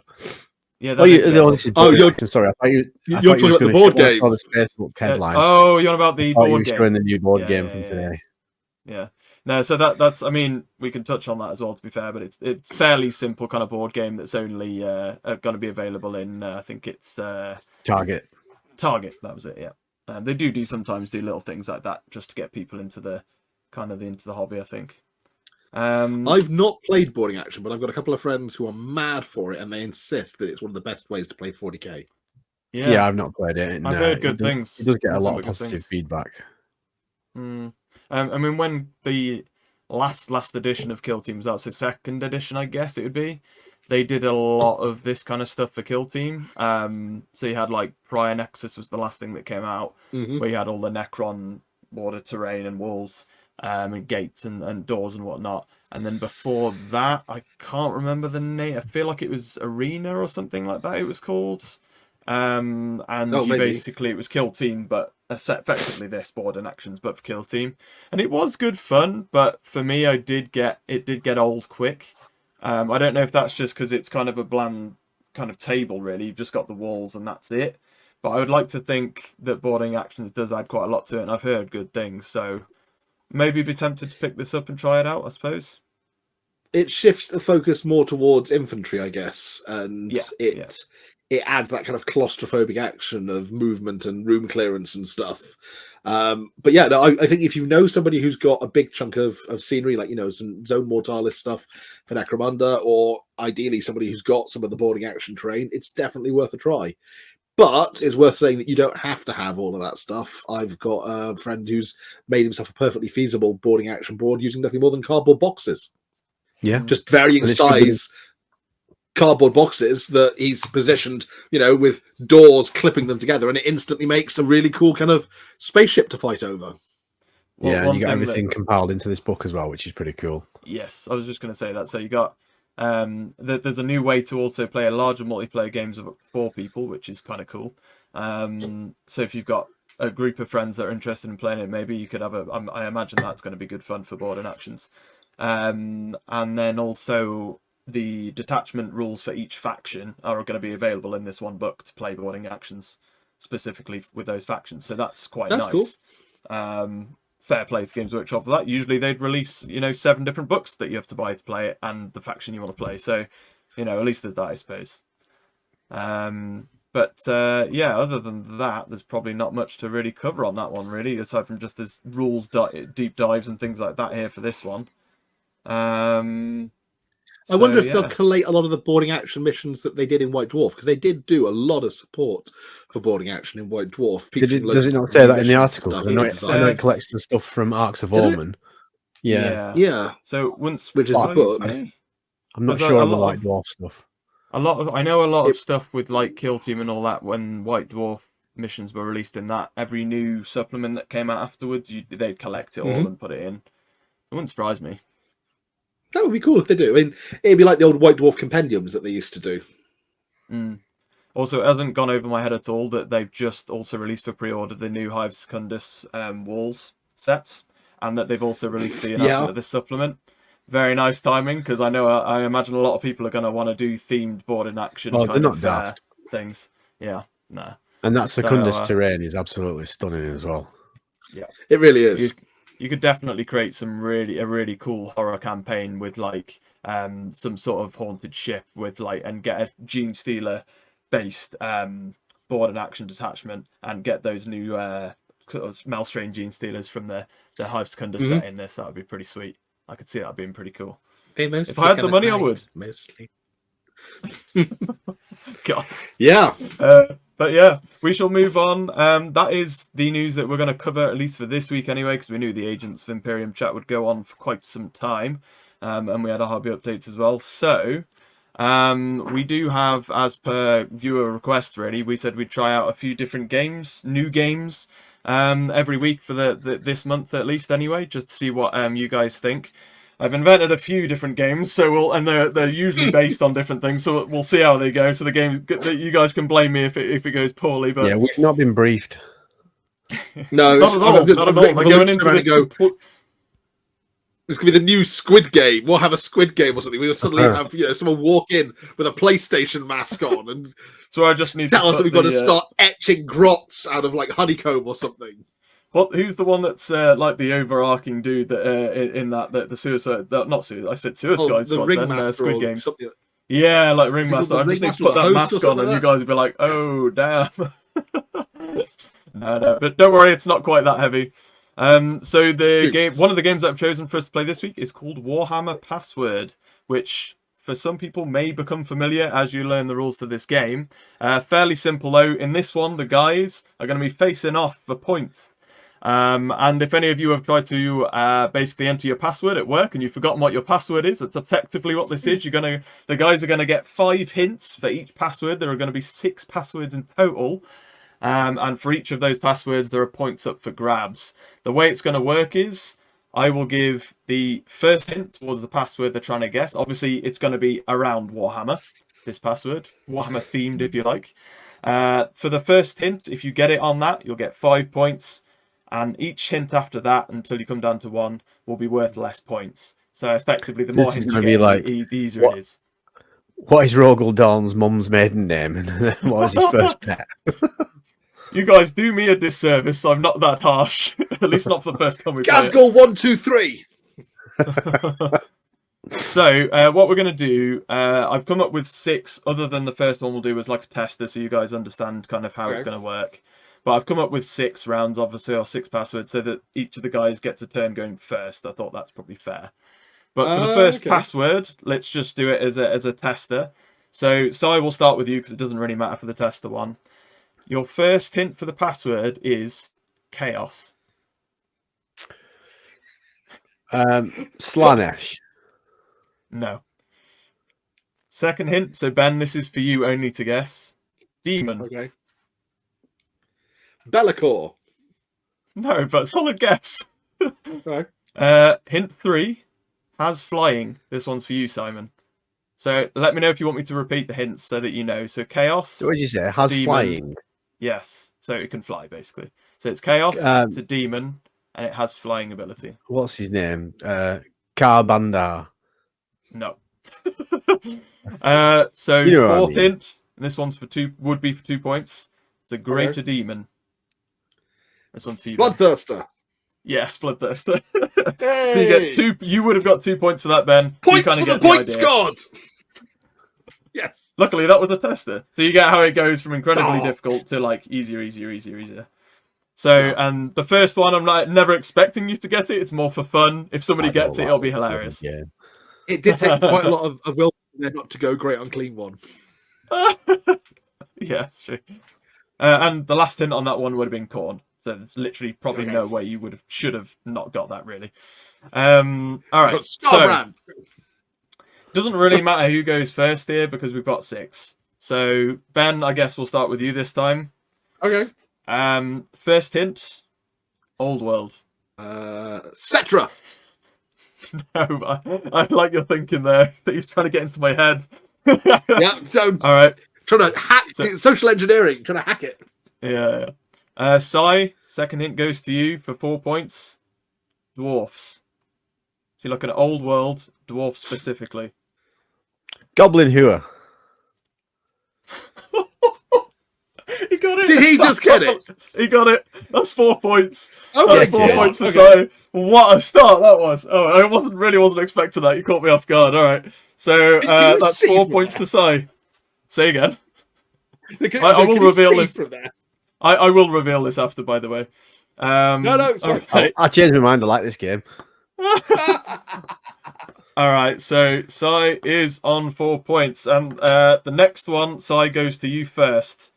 Yeah. Sorry, I thought you're talking about the board game. The Facebook headline. Oh, you're on about the board game. Showing the new board game from today. Yeah. No, so that's. I mean, we can touch on that as well, to be fair, but it's fairly simple kind of board game that's only going to be available in. I think it's Target. That was it. Yeah. They do sometimes do little things like that just to get people into the hobby, I think. I've not played Boarding Action, but I've got a couple of friends who are mad for it, and they insist that it's one of the best ways to play 40k. Yeah, I've not played it. I've heard good things. It does get a lot of positive feedback. I mean, when the last edition of Kill Team was out, so 2nd edition, I guess it would be, they did a lot of this kind of stuff for Kill Team. So you had like Prior Nexus was the last thing that came out, where you had all the Necron border terrain and walls. And gates and doors and whatnot. And then before that, I can't remember the name. I feel like it was Arena or something like that it was called. Basically, it was Kill Team, but effectively this Boarding Actions, but for Kill Team. And it was good fun, but for me, it did get old quick. I don't know if that's just because it's kind of a bland kind of table, really. You've just got the walls and that's it. But I would like to think that Boarding Actions does add quite a lot to it, and I've heard good things, so maybe be tempted to pick this up and try it out, I suppose. It shifts the focus more towards infantry, I guess, and it adds that kind of claustrophobic action of movement and room clearance and stuff. But yeah, no, I think if you know somebody who's got a big chunk of scenery, like, some Zone Mortalis stuff for Necromunda, or ideally somebody who's got some of the Boarding Action terrain, it's definitely worth a try. But it's worth saying that you don't have to have all of that stuff. I've got a friend who's made himself a perfectly feasible Boarding Action board using nothing more than cardboard boxes. Yeah. Just varying size cardboard boxes that he's positioned, with doors clipping them together, and it instantly makes a really cool kind of spaceship to fight over. And you got everything compiled into this book as well, which is pretty cool. Yes, I was just going to say that. So you got there's a new way to also play a larger multiplayer games of 4 people, which is kind of cool. So if you've got a group of friends that are interested in playing it, maybe you could have I imagine that's going to be good fun for Boarding Actions. And then also the detachment rules for each faction are going to be available in this one book to play Boarding Actions specifically with those factions. So that's quite nice. Cool. Fair play to Games Workshop for that. Usually they'd release, 7 different books that you have to buy to play it and the faction you want to play. So, at least there's that, I suppose. Other than that, there's probably not much to really cover on that one, really, aside from just there's rules deep dives and things like that here for this one. I wonder if they'll collate a lot of the Boarding Action missions that they did in White Dwarf, because they did do a lot of support for Boarding Action in White Dwarf. Does it not say that in the article? I know it collects the stuff from Arcs of Omen. Yeah. So which is the book. I'm not sure on the White Dwarf stuff. I know a lot of stuff with like Kill Team and all that. When White Dwarf missions were released in that, every new supplement that came out afterwards, they'd collect it all and put it in. It wouldn't surprise me. That would be cool if they do. I mean, it'd be like the old White Dwarf compendiums that they used to do. Also, it hasn't gone over my head at all that they've just also released for pre-order the new Hive Secundus walls sets, and that they've also released the announcement of this supplement. very nice timing, because I know I imagine a lot of people are going to want to do themed board in action kind of things. Yeah, no. And that Secundus terrain is absolutely stunning as well. Yeah, it really is. You could definitely create a really cool horror campaign with like some sort of haunted ship with like, and get a Gene Stealer based board and action detachment, and get those new sort of Malstrain Gene Stealers from the Hive Secundus set in this. That would be pretty sweet. I could see that being pretty cool. If I had the money, I would. Mostly. God. Yeah. But yeah, we shall move on. That is the news that we're going to cover, at least for this week anyway, because we knew the Agents of Imperium chat would go on for quite some time. And we had our hobby updates as well. So we do have, as per viewer request really, we said we'd try out a few different games, new games, every week for this month at least anyway, just to see what you guys think. I've invented a few different games, so they're usually based on different things, so we'll see how they go. So the games, you guys can blame me if it goes poorly, but yeah, we've not been briefed. No, not at all. Not at all. We're going into this. It's going to be the new Squid Game. We'll have a Squid Game or something. We'll suddenly have someone walk in with a PlayStation mask on, and so I just need tell us that we've got to start etching grots out of like honeycomb or something. Who's the one that's like the overarching dude that in the Suicide? Not Suicide. I said Suicide Squad. Ringmaster Squid Game. Something. Yeah, like Ringmaster. I just need to put that mask on, and you guys would be like, "Oh, damn." No, but don't worry, it's not quite that heavy. So one of the games that I've chosen for us to play this week is called Warhammer Password, which for some people may become familiar as you learn the rules to this game. Fairly simple though. In this one, the guys are going to be facing off for points. And if any of you have tried to basically enter your password at work and you've forgotten what your password is, that's effectively what this is. The guys are going to get 5 hints for each password. There are going to be 6 passwords in total. And for each of those passwords, there are points up for grabs. The way it's going to work is I will give the first hint towards the password they're trying to guess. Obviously, it's going to be around Warhammer, this password. Warhammer themed, if you like. For the first hint, if you get it on that, you'll get 5 points. And each hint after that, until you come down to 1, will be worth less points. So effectively, the more hints you get, the easier it is. What is Rogel Dawn's mum's maiden name? And what was his first pet? You guys do me a disservice. I'm not that harsh. At least not for the first time we play it. Gasgol 1, 2, 3. So what we're going to do, I've come up with 6, other than the first one we'll do as like a tester, so you guys understand kind of how it's going to work. But I've come up with 6 rounds, obviously, or 6 passwords, so that each of the guys gets a turn going first. I thought that's probably fair. But for the first password, let's just do it as a tester. So I will start with you because it doesn't really matter for the tester one. Your first hint for the password is chaos. Slanesh. No. Second hint. So Ben, this is for you only to guess. Demon. Okay. Be'lakor. No, but solid guess. Right. Hint 3 has flying. This one's for you, Simon. So let me know if you want me to repeat the hints so that you know. So chaos. What did you say? Has demon. Flying. Yes. So it can fly basically. So it's chaos. It's a demon, and it has flying ability. What's his name? Karbandar. No. So fourth hint. And this one's for 2. Would be for 2 points. It's a greater demon. This one's for you. Bloodthirster. Yes, Bloodthirster. Hey! So you get 2. You would have got 2 points for that, Ben. Points for the points god. Yes. Luckily, that was a tester, so you get how it goes from incredibly difficult to like easier. So, and the first one, I'm never expecting you to get it. It's more for fun. If somebody gets it, it'll be hilarious. Yeah. It did take quite a lot of will there not to go great on clean one. Yeah, it's true. And the last hint on that one would have been corn. So there's literally probably no way you should have not got that really. All right. So doesn't really matter who goes first here because we've got 6. So Ben, I guess we'll start with you this time. Okay. First hint, old world. Cetra. No, I like your thinking there. That he's trying to get into my head. Yeah. So all right. Trying to hack social engineering. Trying to hack it. Yeah. Sai, second hint goes to you for 4 points. Dwarfs. So you're looking at old world, dwarf specifically. Goblin Hooer. He got it. Did he just get it? He got it. That's 4 points. Oh, That's my 4 God. points for Okay. Si. What a start that was. Oh, I wasn't expecting that. You caught me off guard. All right. So that's 4 points to Si. Say again. I will reveal this. I will reveal this after, by the way. No. Okay. I changed my mind. I like this game. All right, so Si is on 4 points, and the next one, Si, goes to you first.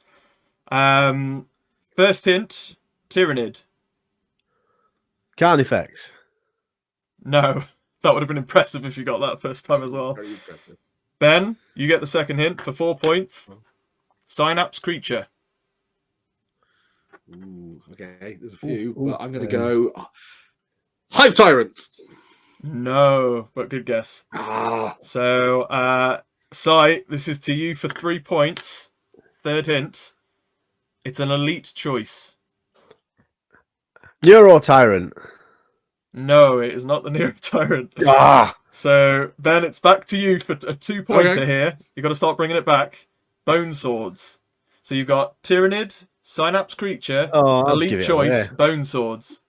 First hint, Tyrannid. Carnifex. No, that would have been impressive if you got that first time as well. Very impressive. Ben, you get the second hint for 4 points. Synapse Creature. Ooh, okay, there's a few, but I'm going to go Hive Tyrant. No, but good guess. So, Si, this is to you for 3 points. Third hint. It's an elite choice. Neuro Tyrant. No, it is not the Nero Tyrant. So, Ben, it's back to you for a 2-pointer here. You've got to start bringing it back. Bone Swords. So you've got Tyrannid, Synapse Creature, Elite Choice, Bone Swords.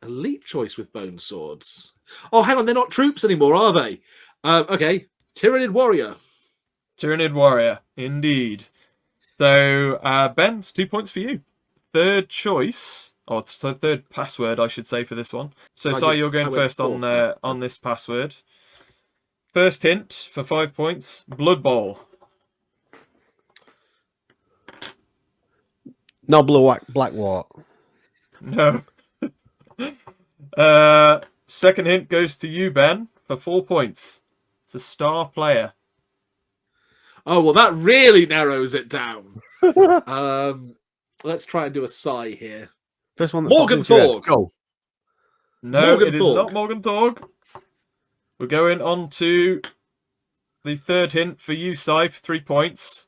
Elite choice with bone swords. Oh, hang on, they're not troops anymore, are they? Okay, Tyrannid Warrior. Tyrannid Warrior, indeed. So, Ben, it's 2 points for you. Third choice, so third password, I should say, for this one. So, Si, you're going first on this password. First hint for 5 points, Blood Bowl. Nobler Blackwart. No. Second hint goes to you, Ben, for 4 points. It's a star player. Oh, well, that really narrows it down. Let's try and do a sigh here. First one. Morgan Thorg. Go. No, it is not Morgan Thorg. We're going on to the third hint for you, Si, for 3 points.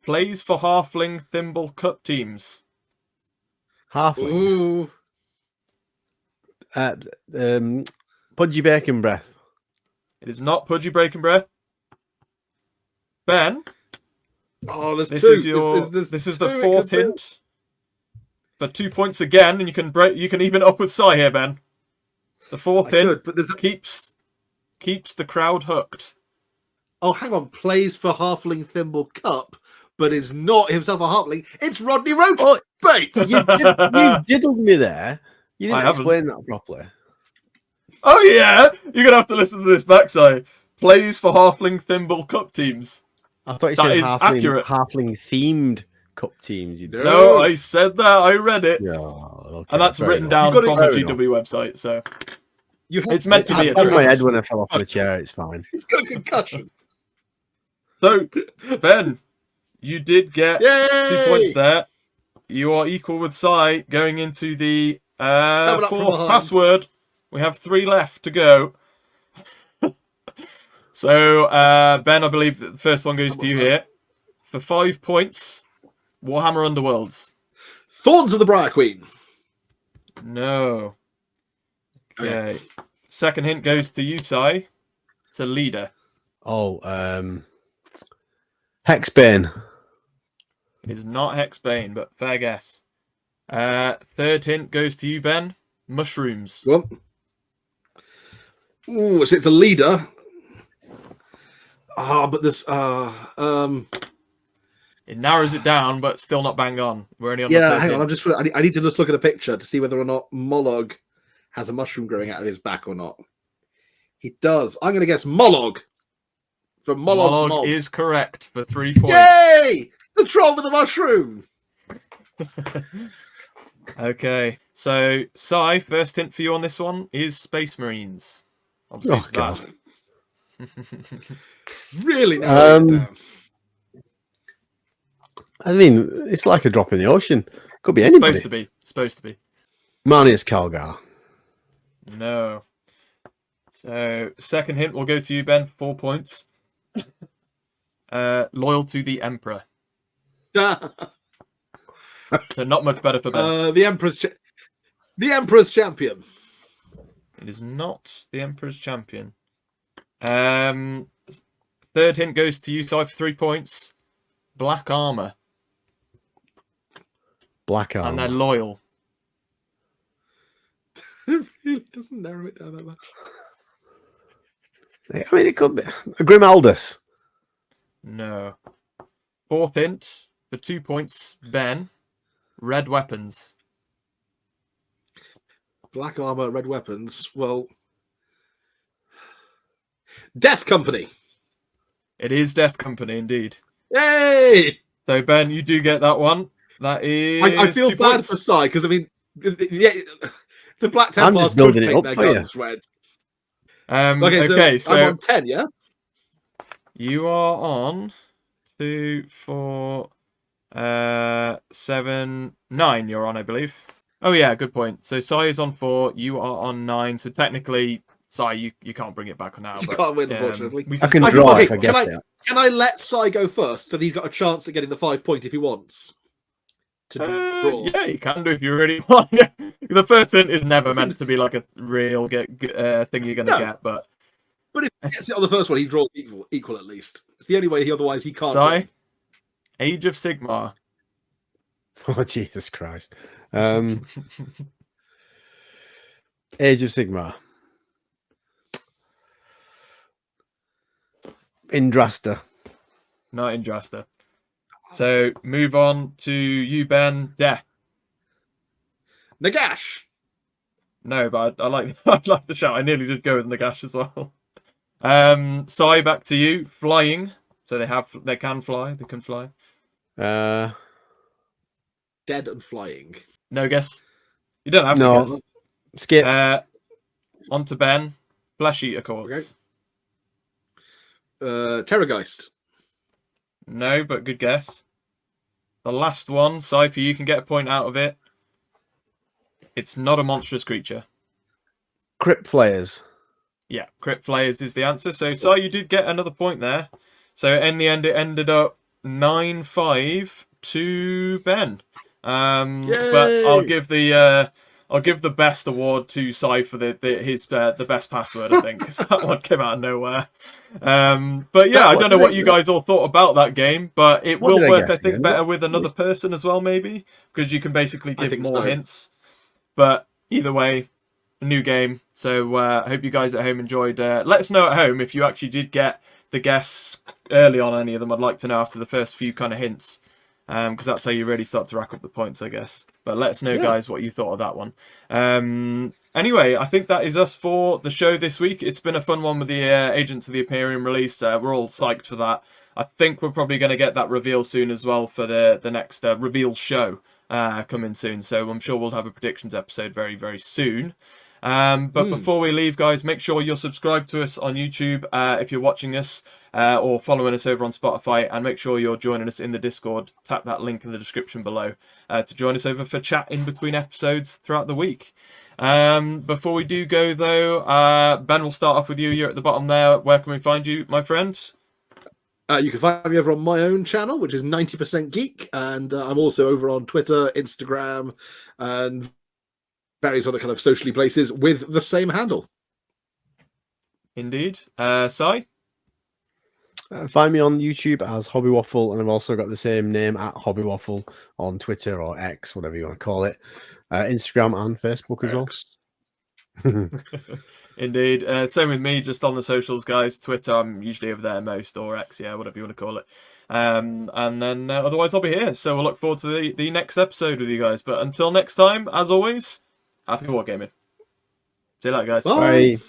Plays for Halfling Thimble Cup teams. Halflings. Pudgy Bacon Breath. It is not Pudgy Bacon Breath. Ben. Oh, there's this two. This is the fourth hint. For 2 points again, and you can even up with Si here, Ben. The fourth hint keeps the crowd hooked. Oh, hang on. Plays for Halfling Thimble Cup, but is not himself a halfling. It's Rodney Roach. Oh, Bates. You diddled me there. You didn't explain that properly. Oh yeah, you're gonna have to listen to this backside. Plays for Halfling Thimble Cup teams. I thought you said halfling themed cup teams. No, I said that. I read it, and that's written down from the GW website. So it's meant to be. That was my head when I fell off the chair. It's fine. He's got a concussion. So Ben, you did get 2 points there. You are equal with Si going into the fourth password. We have 3 left to go. So, Ben, I believe the first one goes to you here. For 5 points, Warhammer Underworlds. Thorns of the Briar Queen. No. Okay. Second hint goes to you, Si. It's a leader. Oh, Hexbane. It is not Hexbane, but fair guess. Third hint goes to you, Ben. Mushrooms. Well, ooh, so it's a leader. But there's it narrows it down, but still not bang on. We're only on hang on. I need to just look at a picture to see whether or not Mollog has a mushroom growing out of his back or not. He does. I'm going to guess Mollog. From Mollog's Mollog is correct for 3 points. Yay! The troll with the mushroom. Okay, so Si, first hint for you on this one is Space Marines. Obviously, God. Really? I mean, it's like a drop in the ocean. Could be anybody. Supposed to be. Manius Calgar. No. So, second hint will go to you, Ben, for 4 points. Loyal to the Emperor. So not much better for Ben. The Emperor's champion. It is not the Emperor's Champion. Third hint goes to you, Ty, for 3 points. Black armor. Black armor. And they're loyal. It really doesn't narrow it down that much. I mean, it could be a Grimaldus. No. Fourth hint for 2 points, Ben. Red weapons. Black armor, red weapons. Well, Death Company. It is Death Company, indeed. Yay! So, Ben, you do get that one. That is. I feel 2 bad points. for Sai because I mean, yeah, the Black Templars just building could it paint up their for guns red. Okay, so I'm on 10, yeah? you are on 2, 4, 7, 9. You're on, I believe. Oh yeah, good point. So Sai is on 4, you are on 9. So technically, Sai, you can't bring it back now. You can't win, unfortunately. I can draw if I get it. Can I let Sai go first so he's got a chance at getting the 5 point if he wants? To draw. Yeah, you can do if you really want. The first hint is never meant to be like a real thing you're going to get, but if he gets it on the first one, he draws equal at least. It's the only way. Otherwise, he can't. Sai, Age of Sigmar. Oh, Jesus Christ. Age of Sigmar. Indrasta. Not Indrasta. So move on to you, Ben. Death. Nagash. No, but I like I'd like the shout. I nearly did go with Nagash as well. Sai, back to you. Flying. So they can fly. They can fly. Dead and flying. No guess. You don't have to guess. Skip. On to Ben. Flesh Eater Courts. Okay. Terrorgeist. No, but good guess. The last one, Cypher, you can get a point out of it. It's not a monstrous creature. Crypt Flayers. Yeah, Crypt Flayers is the answer. So, Cy, you did get another point there. So, in the end, it ended up 9-5 to Ben. But I'll give the best award to Cy for the best password, I think, because that one came out of nowhere. But yeah, I don't know what you guys all thought about that game, but it will work, I think, better with another person as well, maybe, because you can basically give more hints. But either way, a new game. So I hope you guys at home enjoyed. Let us know at home if you actually did get the guess early on any of them. I'd like to know after the first few kind of hints, because that's how you really start to rack up the points, I guess. But let us know, guys, what you thought of that one. Anyway, I think that is us for the show this week. It's been a fun one with the Agents of the Imperium release. We're all psyched for that. I think we're probably going to get that reveal soon as well for the next reveal show coming soon. So I'm sure we'll have a predictions episode very, very soon. But before we leave, guys, make sure you're subscribed to us on YouTube if you're watching us or following us over on Spotify, and make sure you're joining us in the Discord. Tap that link in the description below to join us over for chat in between episodes throughout the week. Before we do go, though, Ben, we'll start off with you. You're at the bottom there. Where can we find you, my friend? You can find me over on my own channel, which is 90% Geek, and I'm also over on Twitter, Instagram, and various other kind of socially places with the same handle. Indeed. Sai? Find me on YouTube as Hobby Waffle, and I've also got the same name at Hobby Waffle on Twitter or X, whatever you want to call it. Instagram and Facebook as well. Indeed. Same with me, just on the socials, guys. Twitter, I'm usually over there most, or X, yeah, whatever you want to call it. And then otherwise I'll be here. So we'll look forward to the next episode with you guys. But until next time, as always, happy wargaming. See you later, guys. Bye. Bye.